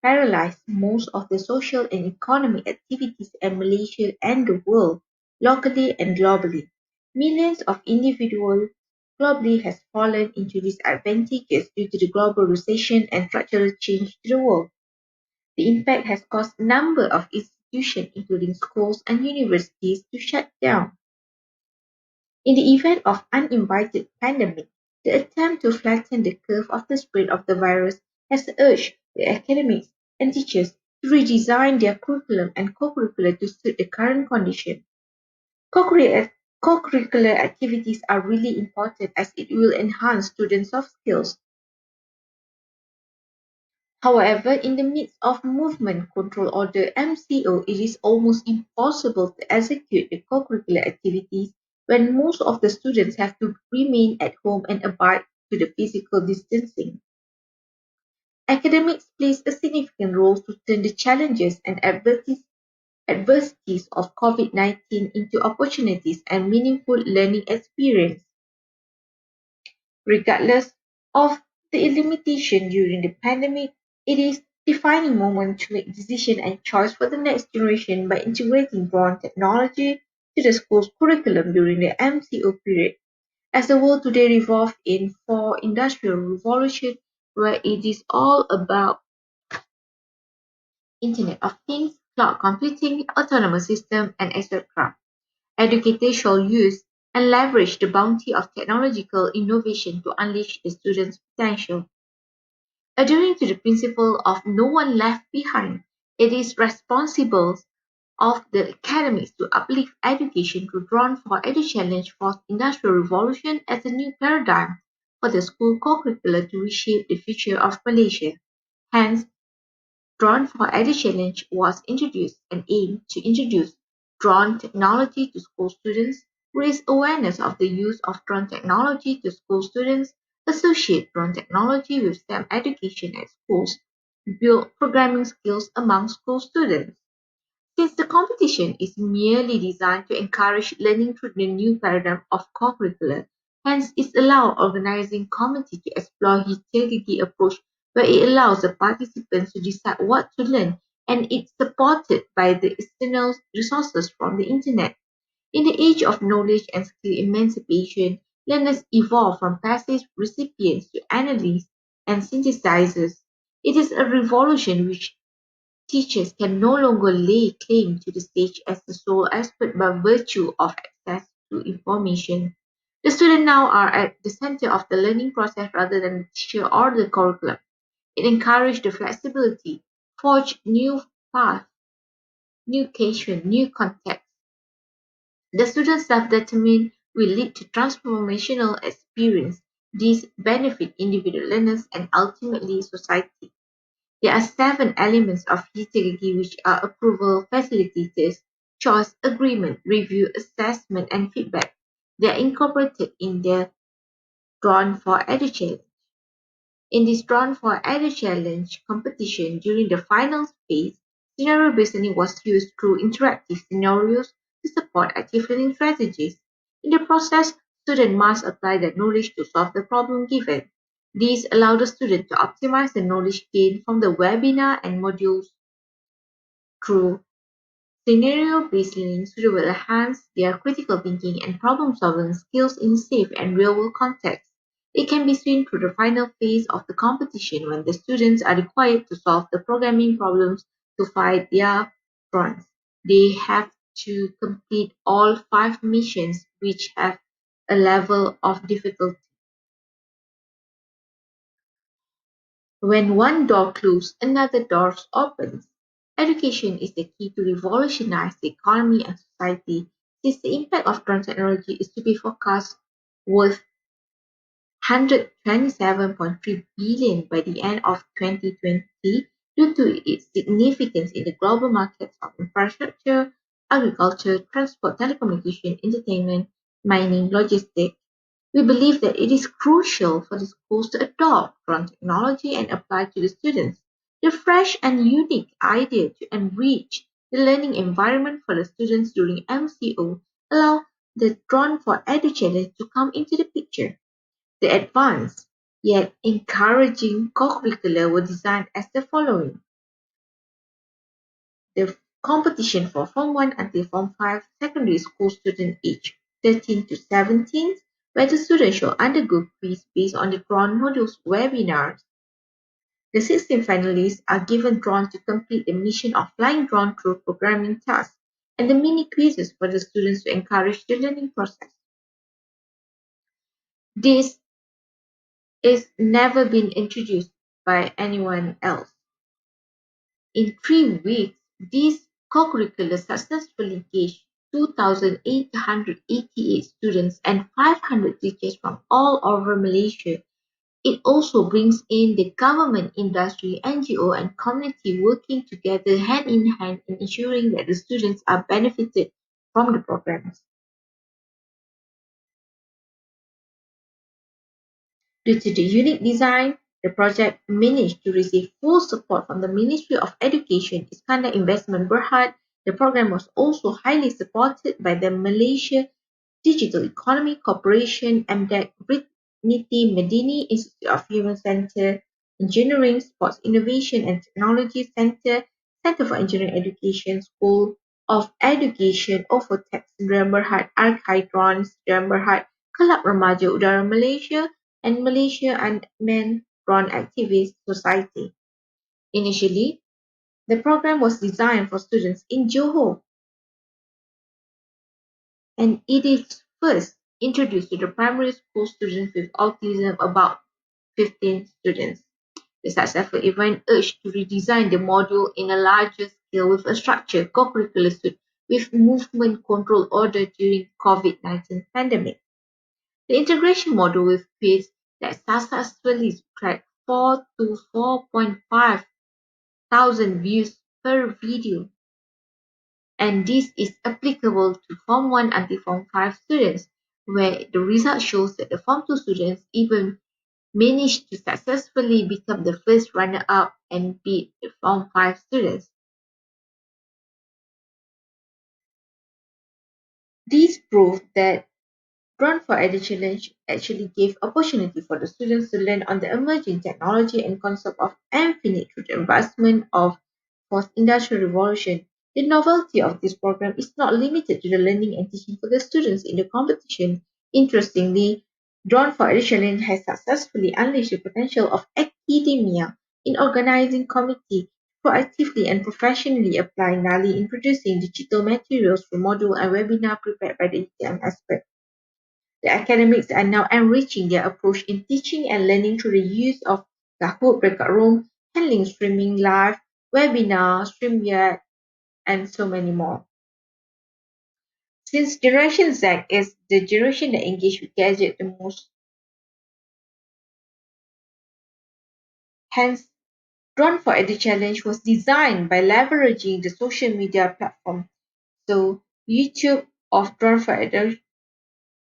paralyzed most of the social and economic activities in Malaysia and the world, locally and globally. Millions of individuals globally has fallen into disadvantages due to the global recession and structural change to the world. The impact has caused a number of institutions, including schools and universities, to shut down. In the event of uninvited pandemic, the attempt to flatten the curve of the spread of the virus has urged the academics and teachers to redesign their curriculum and co-curricular to suit the current condition. Co-curricular co-curricular activities are really important as it will enhance students' soft skills. However, in the midst of Movement Control Order (MCO), it is almost impossible to execute the co-curricular activities when most of the students have to remain at home and abide to the physical distancing. Academics plays a significant role to turn the challenges and adversities of COVID-19 into opportunities and meaningful learning experience. Regardless of the limitation during the pandemic, it is defining moment to make decision and choice for the next generation by integrating drone technology to the school's curriculum during the MCO period. As the world today revolves in four industrial revolution where it is all about Internet of Things, cloud computing, autonomous system, and etc. Educators shall use and leverage the bounty of technological innovation to unleash the students' potential. Adhering to the principle of no one left behind, it is responsible of the academics to uplift education to drawn for EduChallenge Fourth Industrial Revolution as a new paradigm for the school co-curricular to reshape the future of Malaysia. Hence, Drawn for EduChallenge was introduced and aimed to introduce drone technology to school students, raise awareness of the use of drone technology to school students, associate drone technology with STEM education at schools, build programming skills among school students. Since the competition is merely designed to encourage learning through the new paradigm of co-curricular, hence it allows organizing committee to explore his heutagogy approach where it allows the participants to decide what to learn and it's supported by the external resources from the internet. In the age of knowledge and skill emancipation, learners evolve from passive recipients to analysts and synthesizers. It is a revolution which teachers can no longer lay claim to the stage as the sole expert by virtue of access to information. The students now are at the center of the learning process rather than the teacher or the curriculum. It encourages the flexibility, forge new paths, new occasion, new context. The students self-determined will lead to transformational experience. These benefit individual learners and ultimately society. There are seven elements of heutagogy which are approval, facilitators, choice, agreement, review, assessment, and feedback. They are incorporated in the Drawn for Edu Challenge. In this Drawn for Edu Challenge competition, during the final phase, scenario-based learning was used through interactive scenarios to support active learning strategies. In the process, students must apply their knowledge to solve the problem given. These allow the student to optimize the knowledge gained from the webinar and modules through scenario-based learning. Students will enhance their critical thinking and problem-solving skills in safe and real-world contexts. It can be seen through the final phase of the competition when the students are required to solve the programming problems to fight their fronts. They have to complete all five missions which have a level of difficulty. When one door closes, another door opens. Education is the key to revolutionize the economy and society, since the impact of drone technology is to be forecast worth 127.3 billion by the end of 2020 due to its significance in the global markets of infrastructure, agriculture, transport, telecommunication, entertainment, mining, logistics. We believe that it is crucial for the schools to adopt drone technology and apply to the students. The fresh and unique idea to enrich the learning environment for the students during MCO allow the Drone for Edu challenge to come into the picture. The advanced, yet encouraging co-curricular were designed as the following. The competition for Form 1 until Form 5 secondary school student aged 13 to 17, where the students shall undergo quiz based on the drawn modules webinars. The 16 finalists are given drawn to complete the mission of flying drawn through programming tasks and the mini quizzes for the students to encourage the learning process. This is never been introduced by anyone else. In 3 weeks, these co-curricular successfully engaged 2,888 students and 500 teachers from all over Malaysia. It also brings in the government, industry, NGO and community working together hand in hand in ensuring that the students are benefited from the programs. Due to the unique design, the project managed to receive full support from the Ministry of Education, Iskandar Investment Berhad. The program was also highly supported by the Malaysia Digital Economy Corporation, MDEC, Niti Medini Institute of Human Centre, Engineering, Sports Innovation and Technology Centre, Centre for Engineering Education, School of Education, Ofotex, Sdn Berhad, Archidrons, Sdn Berhad, Kelab Remaja Udara Malaysia, and Malaysia Unmanned Drone Activist Society. Initially, the program was designed for students in Johor, and it is first introduced to the primary school students with autism, about 15 students. The successful event urged to redesign the module in a larger scale with a structured co-curricular suite with movement control order during COVID-19 pandemic. The integration module with quiz that successfully tracked 4 to 4.5 thousand views per video, and this is applicable to Form 1 until Form 5 students, where the result shows that the Form 2 students even managed to successfully become the first runner-up and beat the Form 5 students. These prove that Run for Edu Challenge actually gave opportunity for the students to learn on the emerging technology and concept of infinite through the advancement of fourth industrial revolution. The novelty of this program is not limited to the learning and teaching for the students in the competition. Interestingly, Drawn for Edu Challenge has successfully unleashed the potential of academia in organizing committee proactively and professionally apply NALI in producing digital materials for module and webinar prepared by the ETM expert. The academics are now enriching their approach in teaching and learning through the use of Kahoot breakout room, handling streaming live, webinar, StreamYard, and so many more. Since Generation Z is the generation that engage with gadget the most, hence Drawn for Edu Challenge was designed by leveraging the social media platform. So YouTube of Drawn for Edu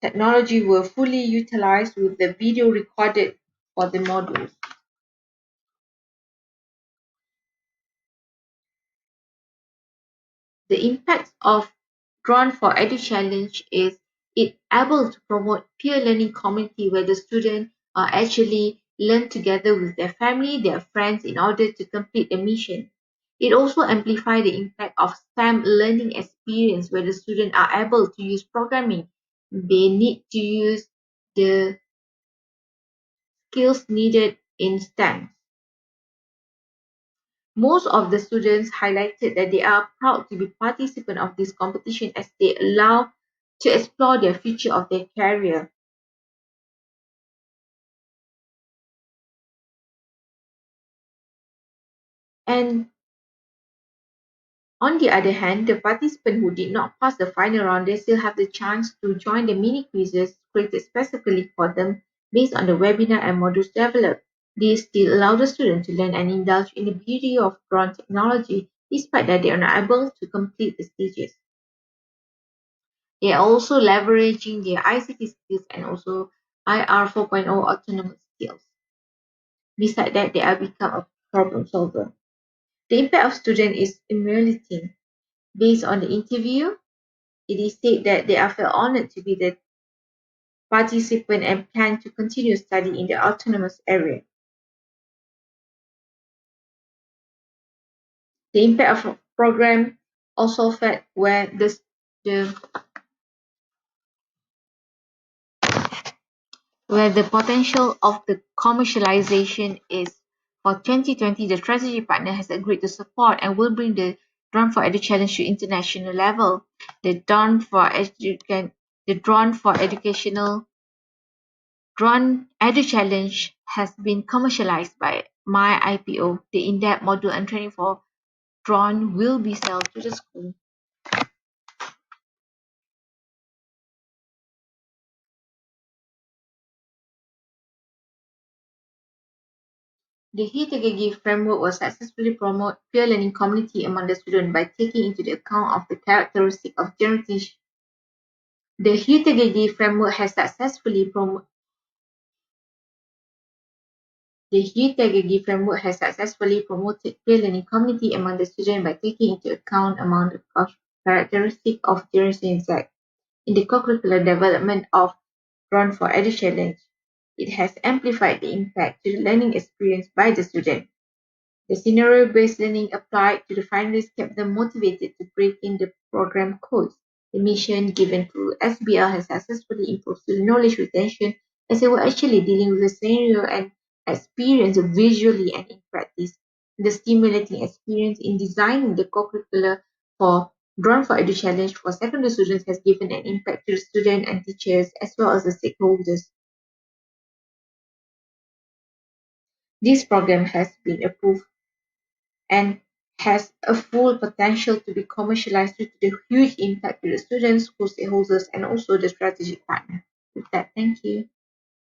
technology were fully utilized with the video recorded for the modules. The impact of Drawn for Edu Challenge is it able to promote peer learning community where the students are actually learn together with their family, their friends in order to complete the mission. It also amplify the impact of STEM learning experience where the students are able to use programming. They need to use the skills needed in STEM. Most of the students highlighted that they are proud to be participants of this competition as they allow to explore their future of their career. And on the other hand, the participants who did not pass the final round, they still have the chance to join the mini quizzes created specifically for them based on the webinar and modules developed. These still allow the student to learn and indulge in the beauty of drone technology despite that they are not able to complete the stages. They are also leveraging their ICT skills and also IR 4.0 autonomous skills. Besides that, they are become a problem solver. The impact of student is emulating. Based on the interview, it is said that they are feel honored to be the participant and plan to continue study in the autonomous area. The impact of program also fed the where the potential of the commercialization is. For 2020, the strategy partner has agreed to support and will bring the Drone for Edu challenge to international level. The Drone for Educational Drone Edu challenge has been commercialized by my IPO. The in-depth module and training for Drone will be sold to the school. The heutagogy framework will successfully promote peer learning community among the students by taking into account of the characteristics of generation. The heutagogy framework has successfully promoted peer learning community among the students by taking into account among the characteristics of Generation Z. In the co-curricular development of Run for Edu Challenge, it has amplified the impact to the learning experience by the student. The scenario-based learning applied to the finalists kept them motivated to break in the program codes. The mission given through SBL has successfully improved student knowledge retention as they were actually dealing with the scenario and experience visually and in practice. The stimulating experience in designing the co-curricular for Drawn for Edu Challenge for secondary students has given an impact to the students and teachers as well as the stakeholders. This program has been approved and has a full potential to be commercialized due to the huge impact to the students, school stakeholders, and also the strategic partner. With that, thank you.